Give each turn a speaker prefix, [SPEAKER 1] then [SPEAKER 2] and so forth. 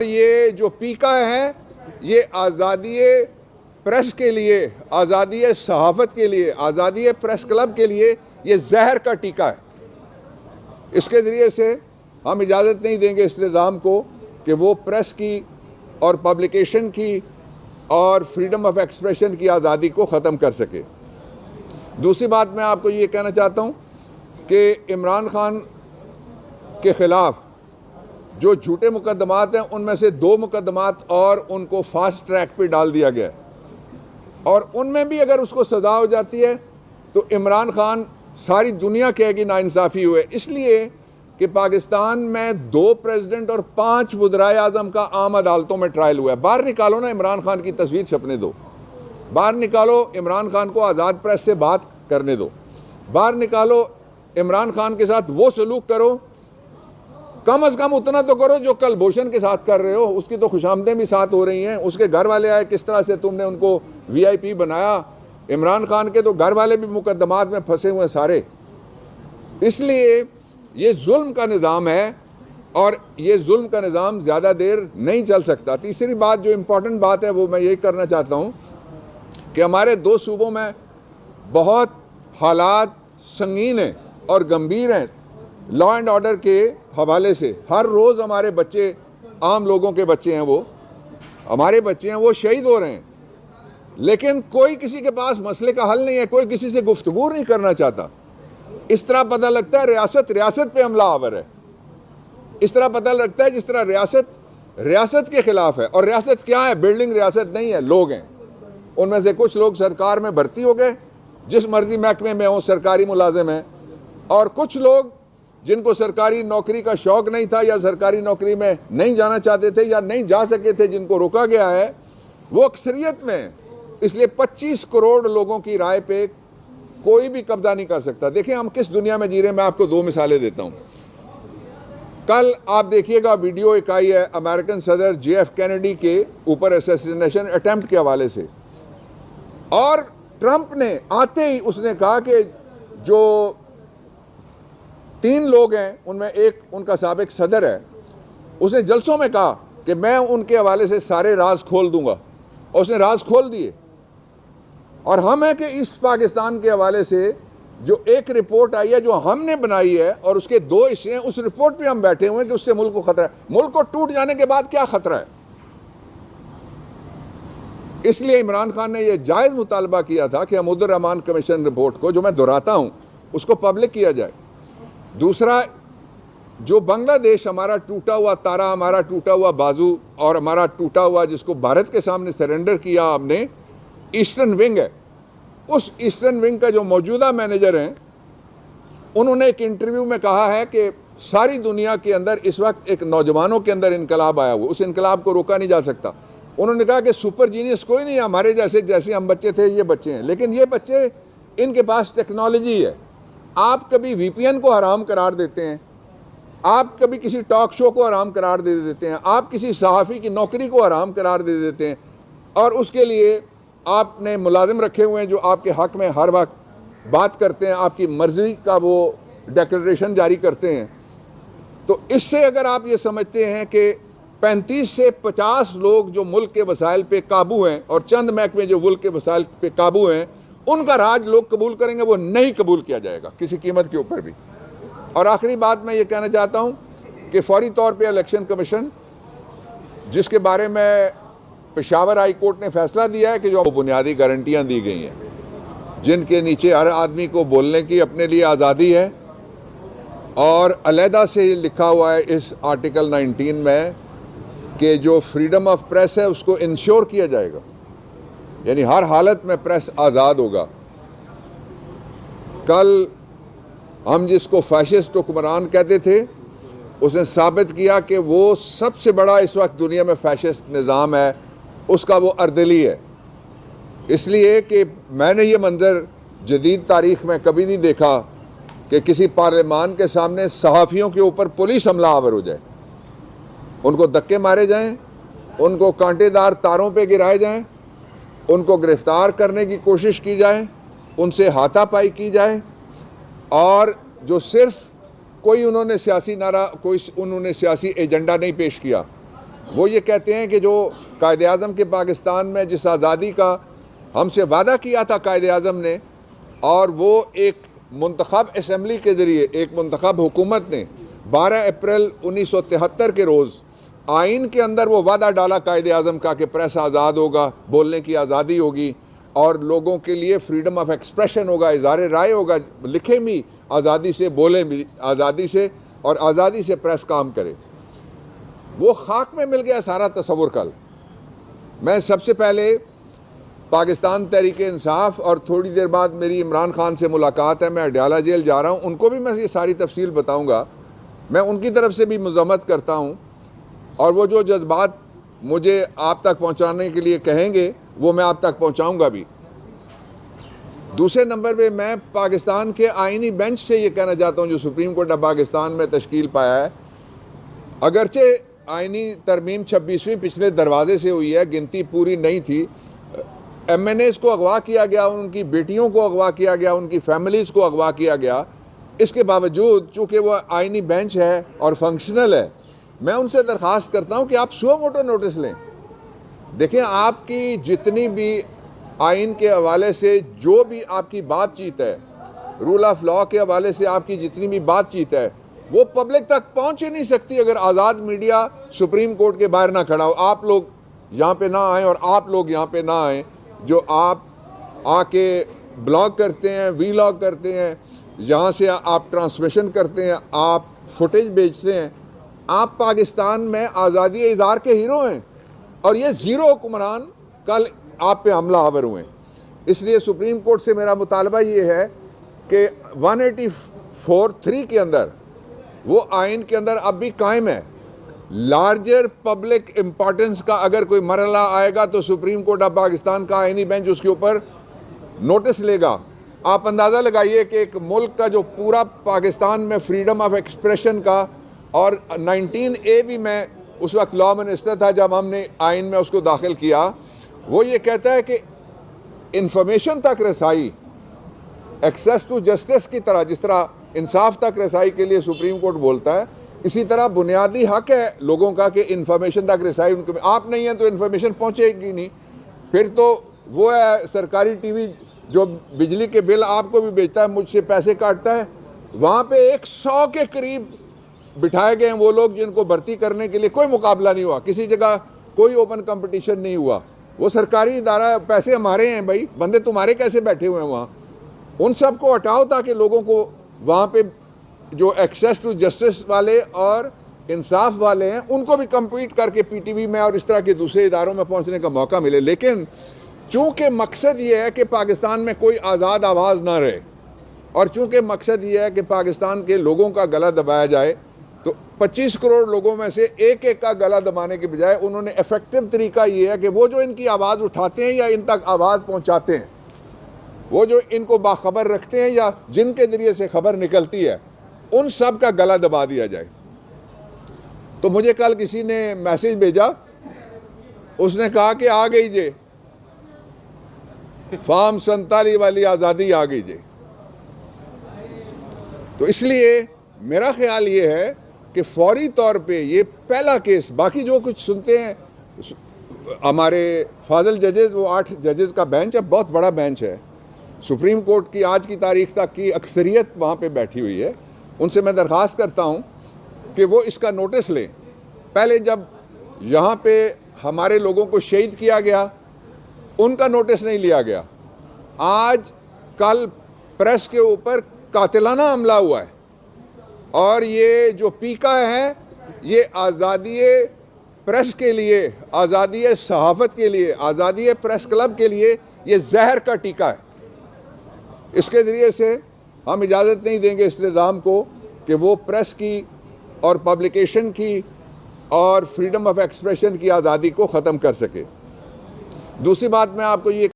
[SPEAKER 1] ये जो पीका है ये आज़ादी प्रेस के लिए, आज़ादी सहाफ़त के लिए, आज़ादी प्रेस क्लब के लिए ये जहर का टीका है। इसके ज़रिए से हम इजाज़त नहीं देंगे इस निज़ाम को कि वो प्रेस की और पब्लिकेशन की और फ्रीडम ऑफ एक्सप्रेशन की आज़ादी को ख़त्म कर सके। दूसरी बात मैं आपको ये कहना चाहता हूँ कि इमरान खान के ख़िलाफ़ जो झूठे मुकदमात हैं उनमें से 2 मुकदमात और उनको फास्ट ट्रैक पे डाल दिया गया और उनमें भी अगर उसको सज़ा हो जाती है तो इमरान खान सारी दुनिया कहेगी नाइंसाफ़ी हुए, इसलिए कि पाकिस्तान में 2 प्रेसिडेंट और 5 वज़राए आज़म का आम अदालतों में ट्रायल हुआ है। बाहर निकालो ना, इमरान खान की तस्वीर छपने दो, बाहर निकालो, इमरान खान को आज़ाद प्रेस से बात करने दो, बाहर निकालो, इमरान खान के साथ वो सलूक करो, कम अज़ कम उतना तो करो जो कुलभूषण के साथ कर रहे हो। उसकी तो खुशामदें भी साथ हो रही हैं, उसके घर वाले आए, किस तरह से तुमने उनको VIP बनाया। इमरान खान के तो घर वाले भी मुकदमात में फंसे हुए हैं सारे। इसलिए ये जुल्म का निज़ाम है और ये जुल्म का निज़ाम ज़्यादा देर नहीं चल सकता। तीसरी बात जो इम्पोर्टेंट बात है वो मैं यही करना चाहता हूँ कि हमारे 2 सूबों में बहुत हालात संगीन हैं और गंभीर हैं लॉ एंड ऑर्डर के हवाले से। हर रोज़ हमारे बच्चे, आम लोगों के बच्चे हैं, वो हमारे बच्चे हैं, वो शहीद हो रहे हैं, लेकिन कोई किसी के पास मसले का हल नहीं है, कोई किसी से गुफ्तगू नहीं करना चाहता। इस तरह पता लगता है रियासत पे हमला आवर है। इस तरह पता लगता है जिस तरह रियासत के ख़िलाफ़ है। और रियासत क्या है? बिल्डिंग रियासत नहीं है, लोग हैं। उनमें से कुछ लोग सरकार में भर्ती हो गए, जिस मर्जी महकमे में हो, सरकारी मुलाजिम हैं, और कुछ लोग जिनको सरकारी नौकरी का शौक़ नहीं था या सरकारी नौकरी में नहीं जाना चाहते थे या नहीं जा सके थे, जिनको रोका गया है, वो अक्सरियत में। इसलिए 25 करोड़ लोगों की राय पे कोई भी कब्जा नहीं कर सकता। देखें हम किस दुनिया में जी रहे हैं। मैं आपको 2 मिसालें देता हूँ। कल आप देखिएगा वीडियो एक आई है अमेरिकन सदर JF कैनेडी के ऊपर असैसिनेशन अटेम्प्ट के हवाले से, और ट्रंप ने आते ही उसने कहा कि जो 3 लोग हैं उनमें एक उनका साबिक सदर है, उसने जलसों में कहा कि मैं उनके हवाले से सारे राज खोल दूंगा, और उसने राज खोल दिए। और हम है कि इस पाकिस्तान के हवाले से जो एक रिपोर्ट आई है जो हमने बनाई है और उसके 2 हिस्से हैं, उस रिपोर्ट पे हम बैठे हुए हैं कि उससे मुल्क को खतरा है। मुल्क को टूट जाने के बाद क्या खतरा है? इसलिए इमरान खान ने यह जायज़ मुतालबा किया था कि हमीद उर रहमान कमीशन रिपोर्ट को, जो मैं दोहराता हूँ, उसको पब्लिक किया जाए। दूसरा, जो बांग्लादेश, हमारा टूटा हुआ तारा, हमारा टूटा हुआ बाजू और हमारा टूटा हुआ, जिसको भारत के सामने सरेंडर किया हमने, ईस्टर्न विंग है। उस ईस्टर्न विंग का जो मौजूदा मैनेजर हैं, उन्होंने एक इंटरव्यू में कहा है कि सारी दुनिया के अंदर इस वक्त एक नौजवानों के अंदर इनकलाब आया हुआ, उस इनकलाब को रोका नहीं जा सकता। उन्होंने कहा कि सुपर जीनियस कोई नहीं है, हमारे जैसे हम बच्चे थे ये बच्चे हैं, लेकिन ये बच्चे, इनके पास टेक्नोलॉजी है। आप कभी VPN को हराम करार देते हैं, आप कभी किसी टॉक शो को हराम करार दे देते हैं, आप किसी सहाफ़ी की नौकरी को हराम करार दे देते हैं, और उसके लिए आपने मुलाजिम रखे हुए हैं जो आपके हक़ में हर वक्त बात करते हैं, आपकी मर्ज़ी का वो डिक्लेरेशन जारी करते हैं। तो इससे अगर आप ये समझते हैं कि 35 से 50 लोग जो मुल्क के वसाइल पे काबू हैं और चंद महकमे जो मुल्क के वसाइल पे काबू हैं, उनका राज लोग कबूल करेंगे, वो नहीं कबूल किया जाएगा किसी कीमत के ऊपर भी। और आखिरी बात मैं ये कहना चाहता हूँ कि फौरी तौर पे इलेक्शन कमीशन, जिसके बारे में पेशावर हाई कोर्ट ने फैसला दिया है कि जो बुनियादी गारंटियाँ दी गई हैं, जिनके नीचे हर आदमी को बोलने की अपने लिए आज़ादी है, और अलहदा से लिखा हुआ है इस आर्टिकल 19 में कि जो फ्रीडम ऑफ प्रेस है उसको इंश्योर किया जाएगा, यानी हर हालत में प्रेस आज़ाद होगा। कल हम जिसको फैशिस्ट हुक्मरान कहते थे, उसने साबित किया कि वो सबसे बड़ा इस वक्त दुनिया में फैशिस्ट निज़ाम है, उसका वो अर्दली है। इसलिए कि मैंने ये मंज़र जदीद तारीख़ में कभी नहीं देखा कि किसी पार्लियामान के सामने सहाफ़ियों के ऊपर पुलिस हमला आवर हो जाए, उनको धक्के मारे जाएं, उनको कांटेदार तारों पे गिराए जाएं, उनको गिरफ़्तार करने की कोशिश की जाए, उनसे हाथापाई की जाए, और जो सिर्फ़ कोई उन्होंने सियासी नारा, कोई उन्होंने सियासी एजेंडा नहीं पेश किया, वो ये कहते हैं कि जो कायदे आज़म के पाकिस्तान में जिस आज़ादी का हमसे वादा किया था कायदे आज़म ने, और वो एक मुंतखब असम्बली के ज़रिए, एक मुंतखब हुकूमत ने 12 अप्रैल 1973 के रोज़ आइन के अंदर वो वादा डाला कायदे आज़म का कि प्रेस आज़ाद होगा, बोलने की आज़ादी होगी और लोगों के लिए फ्रीडम ऑफ एक्सप्रेशन होगा, इज़हार राय होगा, लिखें भी आज़ादी से, बोलें भी आज़ादी से और आज़ादी से प्रेस काम करे। वो खाक में मिल गया सारा तस्वुर। कल मैं सबसे पहले पाकिस्तान तहरीक इंसाफ और थोड़ी देर बाद मेरी इमरान खान से मुलाकात है, मैं अडयाला जेल जा रहा हूँ, उनको भी मैं ये सारी तफसील बताऊँगा। मैं उनकी तरफ से भी मज़म्मत करता हूँ और वो जो जज्बात मुझे आप तक पहुँचाने के लिए कहेंगे वो मैं आप तक पहुँचाऊँगा भी। दूसरे नंबर पे मैं पाकिस्तान के आइनी बेंच से ये कहना चाहता हूँ जो सुप्रीम कोर्ट ऑफ पाकिस्तान में तश्कील पाया है, अगरचे आइनी तरमीम 26वीं पिछले दरवाजे से हुई है, गिनती पूरी नहीं थी, MNAs को अगवा किया गया, उनकी बेटियों को अगवा किया गया, उनकी फैमिलीज़ को अगवा किया गया, इसके बावजूद चूँकि वह आइनी बेंच है और फंक्शनल है, मैं उनसे दरख्वास्त करता हूँ कि आप सुओ मोटो नोटिस लें। देखें, आपकी जितनी भी आइन के हवाले से जो भी आपकी बातचीत है, रूल ऑफ लॉ के हवाले से आपकी जितनी भी बातचीत है, वो पब्लिक तक पहुँच ही नहीं सकती अगर आज़ाद मीडिया सुप्रीम कोर्ट के बाहर ना खड़ा हो। आप लोग यहाँ पे ना आएँ और आप लोग यहाँ पे ना आएँ, जो आप आके ब्लॉग करते हैं, वीलॉग करते हैं, यहाँ से आप ट्रांसमिशन करते हैं, आप फुटेज बेचते हैं, आप पाकिस्तान में आज़ादी इज़हार के हीरो हैं और ये ज़ीरो हुक्मरान कल आप पे हमला आवर हुए। इसलिए सुप्रीम कोर्ट से मेरा मुतालबा ये है कि 184(3) के अंदर वो आइन के अंदर अब भी कायम है। लार्जर पब्लिक इम्पॉर्टेंस का अगर कोई मरहला आएगा तो सुप्रीम कोर्ट ऑफ पाकिस्तान का आइनी बेंच उसके ऊपर नोटिस लेगा। आप अंदाज़ा लगाइए कि एक मुल्क का जो पूरा पाकिस्तान में फ्रीडम ऑफ एक्सप्रेशन का, और 19A भी मैं उस वक्त लॉ मिनिस्टर था जब हमने आइन में उसको दाखिल किया, वो ये कहता है कि इंफॉर्मेशन तक रसाई, एक्सेस टू जस्टिस की तरह, जिस तरह इंसाफ तक रसाई के लिए सुप्रीम कोर्ट बोलता है, इसी तरह बुनियादी हक है लोगों का कि इंफॉर्मेशन तक रसाई उनको, आप नहीं हैं तो इंफॉर्मेशन पहुंचेगी नहीं। फिर तो वो है सरकारी टीवी जो बिजली के बिल आपको भी बेचता है, मुझसे पैसे काटता है, वहाँ पे 100 के करीब बिठाए गए हैं वो लोग जिनको भर्ती करने के लिए कोई मुकाबला नहीं हुआ, किसी जगह कोई ओपन कंपटीशन नहीं हुआ, वो सरकारी इदारा, पैसे हमारे हैं भाई, बंदे तुम्हारे कैसे बैठे हुए हैं वहाँ। उन सब को हटाओ ताकि लोगों को वहाँ पे जो एक्सेस टू जस्टिस वाले और इंसाफ वाले हैं उनको भी कम्पीट करके PTV में और इस तरह के दूसरे इदारों में पहुँचने का मौका मिले। लेकिन चूँकि मकसद ये है कि पाकिस्तान में कोई आज़ाद आवाज़ ना रहे और चूँकि मकसद ये है कि पाकिस्तान के लोगों का गला दबाया जाए, तो 25 करोड़ लोगों में से एक एक का गला दबाने के बजाय उन्होंने इफ़ेक्टिव तरीका ये है कि वो जो इनकी आवाज़ उठाते हैं या इन तक आवाज़ पहुँचाते हैं, वो जो इनको बाखबर रखते हैं या जिनके ज़रिए से खबर निकलती है, उन सब का गला दबा दिया जाए। तो मुझे कल किसी ने मैसेज भेजा, उसने कहा कि आ गई जे फार्म 47 वाली आज़ादी आ गई जे। तो इसलिए मेरा ख्याल ये है कि फौरी तौर पे ये पहला केस, बाकी जो कुछ सुनते हैं, हमारे फाजिल जजेस, वो 8 जजेस का बेंच है, बहुत बड़ा बेंच है, सुप्रीम कोर्ट की आज की तारीख तक की अक्सरियत वहाँ पे बैठी हुई है। उनसे मैं दरख्वास्त करता हूँ कि वो इसका नोटिस लें। पहले जब यहाँ पे हमारे लोगों को शहीद किया गया, उनका नोटिस नहीं लिया गया। आज कल प्रेस के ऊपर कातिलाना हमला हुआ है और ये जो पीका है, ये आज़ादी प्रेस के लिए, आज़ादी सहाफ़त के लिए, आज़ादी प्रेस क्लब के लिए ये जहर का टीका है। इसके ज़रिए से हम इजाज़त नहीं देंगे इस निज़ाम को कि वो प्रेस की और पब्लिकेशन की और फ्रीडम ऑफ एक्सप्रेशन की आज़ादी को ख़त्म कर सके। दूसरी बात मैं आपको ये